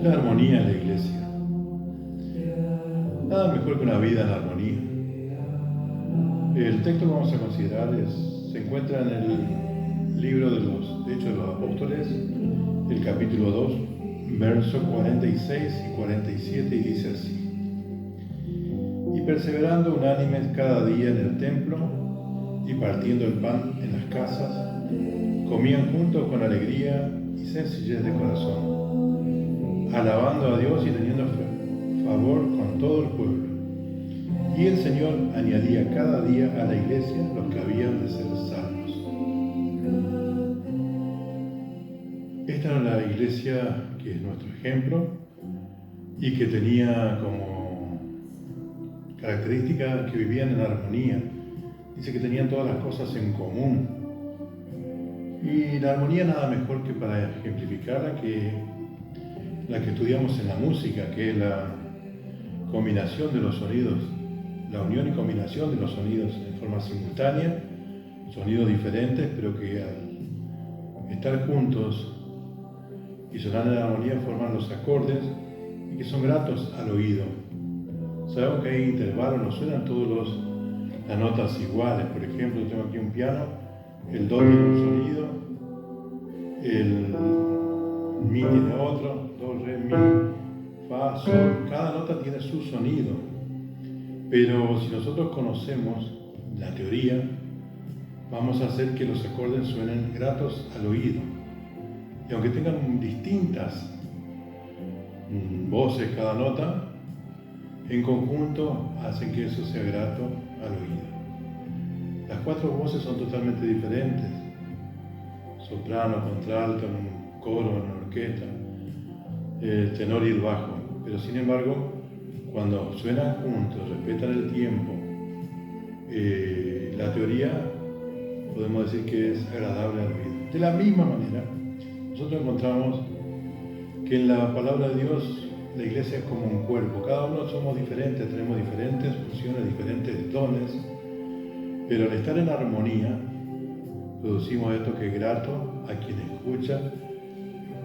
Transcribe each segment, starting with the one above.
La armonía en la iglesia. Nada mejor que una vida en armonía. El texto que vamos a considerar se encuentra en el libro de los Hechos de los Apóstoles, el capítulo 2, versos 46 y 47, y dice así: Y perseverando unánimes cada día en el templo, y partiendo el pan en las casas, comían juntos con alegría y sencillez de corazón, alabando a Dios y teniendo favor con todo el pueblo. Y el Señor añadía cada día a la iglesia los que habían de ser salvos. Esta era la iglesia que es nuestro ejemplo y que tenía como característica que vivían en armonía. Dice que tenían todas las cosas en común. Y la armonía nada mejor que para ejemplificarla que la que estudiamos en la música, que es la combinación de los sonidos, la unión y combinación de los sonidos en forma simultánea, sonidos diferentes, pero que al estar juntos y sonar en armonía forman los acordes y que son gratos al oído. Sabemos que hay intervalos, no suenan todas las notas iguales. Por ejemplo, tengo aquí un piano, el do tiene un sonido, el mi tiene otro, do, re, mi, fa, sol, cada nota tiene su sonido. Pero si nosotros conocemos la teoría, vamos a hacer que los acordes suenen gratos al oído. Y aunque tengan distintas voces cada nota, en conjunto hacen que eso sea grato al oído. Las cuatro voces son totalmente diferentes: soprano, contralto, en un coro, en una orquesta, el tenor y el bajo. Pero sin embargo, cuando suenan juntos, respetan el tiempo, la teoría podemos decir que es agradable al oído. De la misma manera, nosotros encontramos que en la palabra de Dios la iglesia es como un cuerpo. Cada uno somos diferentes, tenemos diferentes funciones, diferentes dones, pero al estar en armonía producimos esto que es grato a quien escucha,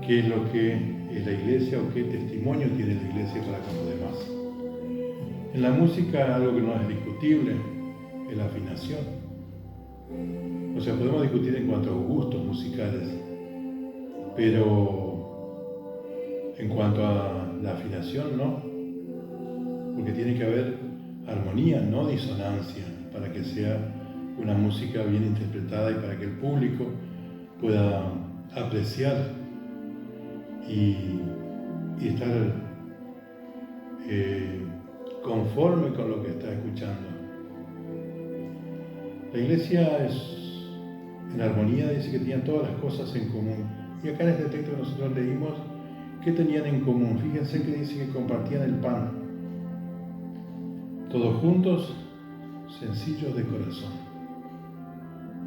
qué es lo que es la iglesia o qué testimonio tiene la iglesia para con los demás. En la música algo que no es discutible es la afinación. O sea, podemos discutir en cuanto a gustos musicales, pero en cuanto a la afinación no, porque tiene que haber armonía, no disonancia, para que sea una música bien interpretada y para que el público pueda apreciar y estar conforme con lo que está escuchando. La iglesia es en armonía, dice que tenían todas las cosas en común. Y acá en este texto que nosotros leímos, ¿qué tenían en común? Fíjense que dice que compartían el pan. Todos juntos, sencillos de corazón.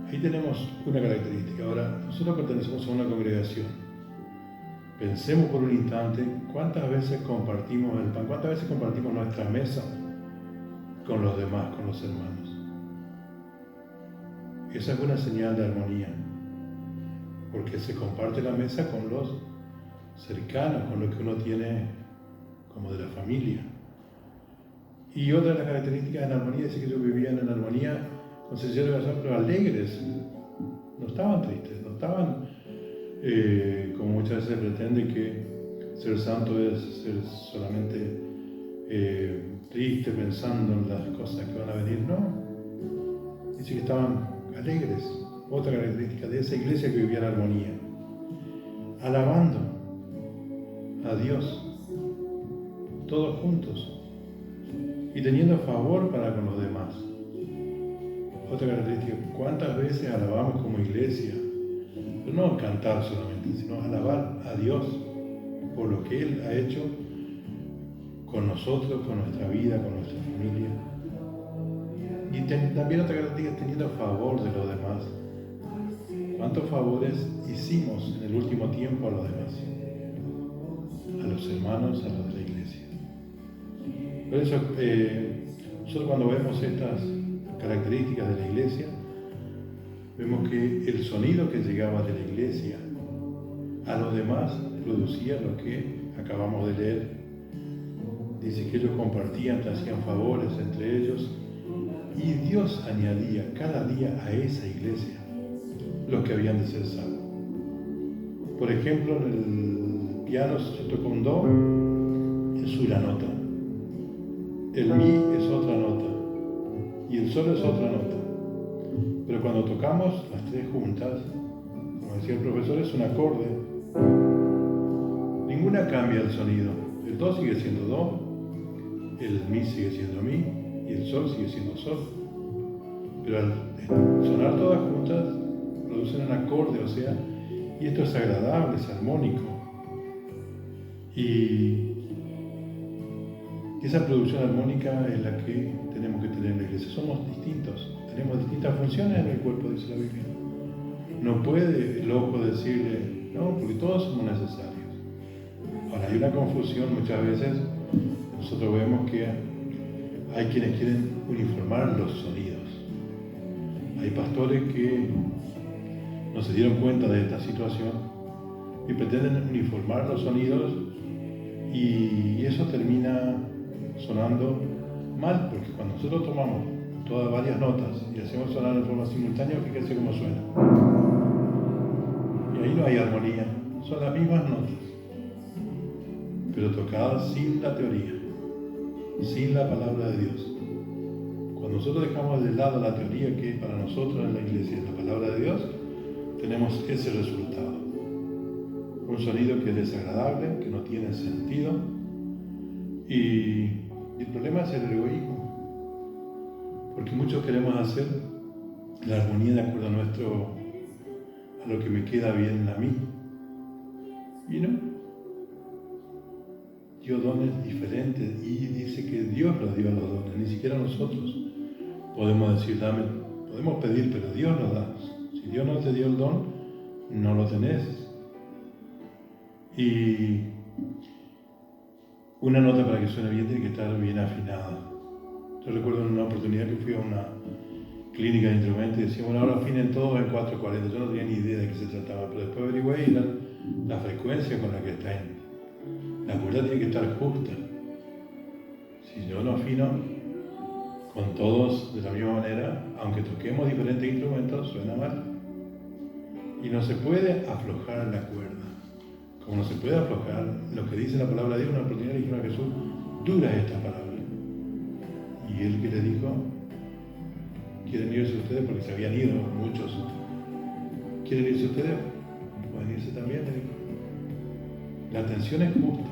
Ahí tenemos una característica. Ahora, nosotros pertenecemos a una congregación. Pensemos por un instante cuántas veces compartimos el pan, cuántas veces compartimos nuestra mesa con los demás, con los hermanos. Esa es una señal de armonía, porque se comparte la mesa con los cercanos, con los que uno tiene como de la familia. Y otra de las características de la armonía dice que ellos vivían en armonía con sencillez de corazón, pero alegres. No estaban tristes, no estaban como muchas veces se pretende que ser santo es ser solamente triste pensando en las cosas que van a venir. No, dice que estaban alegres. Otra característica de esa iglesia que vivía en armonía, alabando a Dios todos juntos y teniendo favor para con los demás. Otra característica: ¿cuántas veces alabamos como iglesia? Pero no cantar solamente, sino alabar a Dios por lo que Él ha hecho con nosotros, con nuestra vida, con nuestra familia. Y también otra característica es teniendo favor de los demás. ¿Cuántos favores hicimos en el último tiempo a los demás? A los hermanos, a los de la iglesia. Por eso, nosotros cuando vemos estas características de la iglesia, vemos que el sonido que llegaba de la iglesia a los demás producía lo que acabamos de leer. Dice que ellos compartían, hacían favores entre ellos, y Dios añadía cada día a esa iglesia los que habían de ser salvos. Por ejemplo, en el piano se toca un do, es una nota. El mi es otra nota. Y el sol es otra nota. Pero cuando tocamos las tres juntas, como decía el profesor, es un acorde. Ninguna cambia el sonido. El do sigue siendo do, el mi sigue siendo mi y el sol sigue siendo sol. Pero al sonar todas juntas, producen un acorde, o sea, y esto es agradable, es armónico. Y esa producción armónica es la que tenemos que tener en la iglesia. Somos distintos, tenemos distintas funciones en el cuerpo, dice la Biblia. No puede el ojo decirle, no, porque todos somos necesarios. Ahora, hay una confusión muchas veces. Nosotros vemos que hay quienes quieren uniformar los sonidos. Hay pastores que no se dieron cuenta de esta situación y pretenden uniformar los sonidos, y eso termina sonando mal, porque cuando nosotros tomamos todas varias notas y hacemos sonar de forma simultánea, fíjense cómo suena. Y ahí no hay armonía, son las mismas notas, pero tocadas sin la teoría, sin la palabra de Dios. Cuando nosotros dejamos de lado la teoría que para nosotros en la iglesia es la palabra de Dios, tenemos ese resultado. Un sonido que es desagradable, que no tiene sentido, y el problema es el egoísmo, porque muchos queremos hacer la armonía de acuerdo a lo que me queda bien a mí, y no. Dio dones diferentes, y dice que Dios los dio a los dones, ni siquiera nosotros podemos decir, dame, podemos pedir, pero Dios nos da. Si Dios no te dio el don, no lo tenés. Y una nota para que suene bien tiene que estar bien afinada. Yo recuerdo en una oportunidad que fui a una clínica de instrumentos y decía, bueno, ahora afinen todos en 440. Yo no tenía ni idea de qué se trataba, pero después averigué y la frecuencia con la que está en. La cuerda tiene que estar justa. Si yo no afino con todos de la misma manera, aunque toquemos diferentes instrumentos, suena mal. Y no se puede aflojar la cuerda. Como no se puede aflojar lo que dice la palabra de Dios. Una oportunidad le dijeron a Jesús, dura esta palabra. Y él que le dijo, ¿quieren irse ustedes? Porque se habían ido muchos. ¿Quieren irse ustedes? ¿Pueden irse también? Le dijo. La tensión es justa.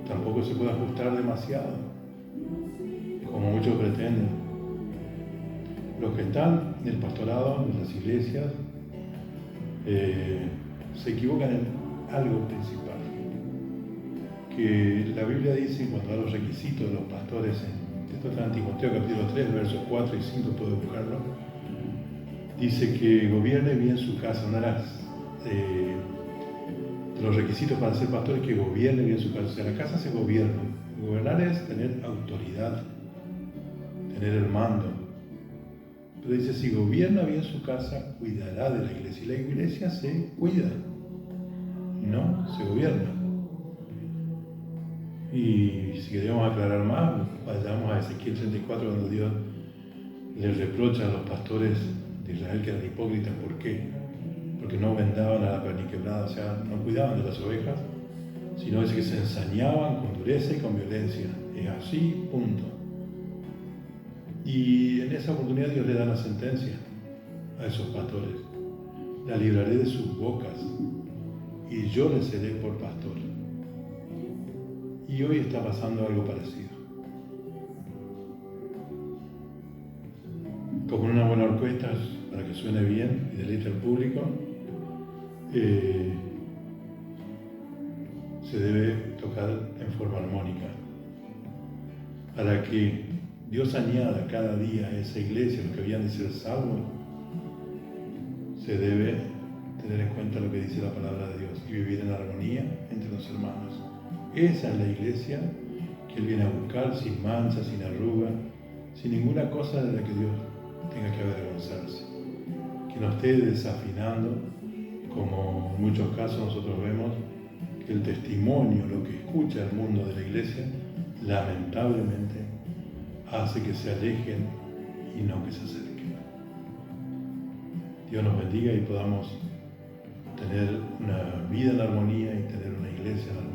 Tampoco se puede ajustar demasiado, como muchos pretenden. Los que están en el pastorado, en las iglesias, se equivocan en algo principal. Que la Biblia dice, cuando da los requisitos de los pastores, esto está en Timoteo capítulo 3, versos 4 y 5, puede buscarlo, dice que gobierne bien su casa. Una de los requisitos para ser pastor es que gobierne bien su casa. O sea, la casa se gobierna. Gobernar es tener autoridad, tener el mando. Pero dice, si gobierna bien su casa, cuidará de la iglesia. Y la iglesia se cuida, no se gobierna. Y si queremos aclarar más, vayamos a Ezequiel 34, donde Dios les reprocha a los pastores de Israel que eran hipócritas. ¿Por qué? Porque no vendaban a la perniquebrada, o sea, no cuidaban de las ovejas, sino dice que se ensañaban con dureza y con violencia. Es así, punto. Y en esa oportunidad Dios le da la sentencia a esos pastores. La libraré de sus bocas y yo les seré por pastor. Y hoy está pasando algo parecido. Como en una buena orquesta, para que suene bien y deleite al público, se debe tocar en forma armónica. Para que Dios añada cada día a esa iglesia los que habían de ser salvos, se debe tener en cuenta lo que dice la palabra de Dios y vivir en armonía entre los hermanos. Esa es la iglesia que Él viene a buscar, sin mancha, sin arruga, sin ninguna cosa de la que Dios tenga que avergonzarse. Que no esté desafinando como en muchos casos nosotros vemos que el testimonio, lo que escucha el mundo de la iglesia, lamentablemente hace que se alejen y no que se acerquen. Dios nos bendiga y podamos tener una vida en armonía y tener una iglesia en armonía.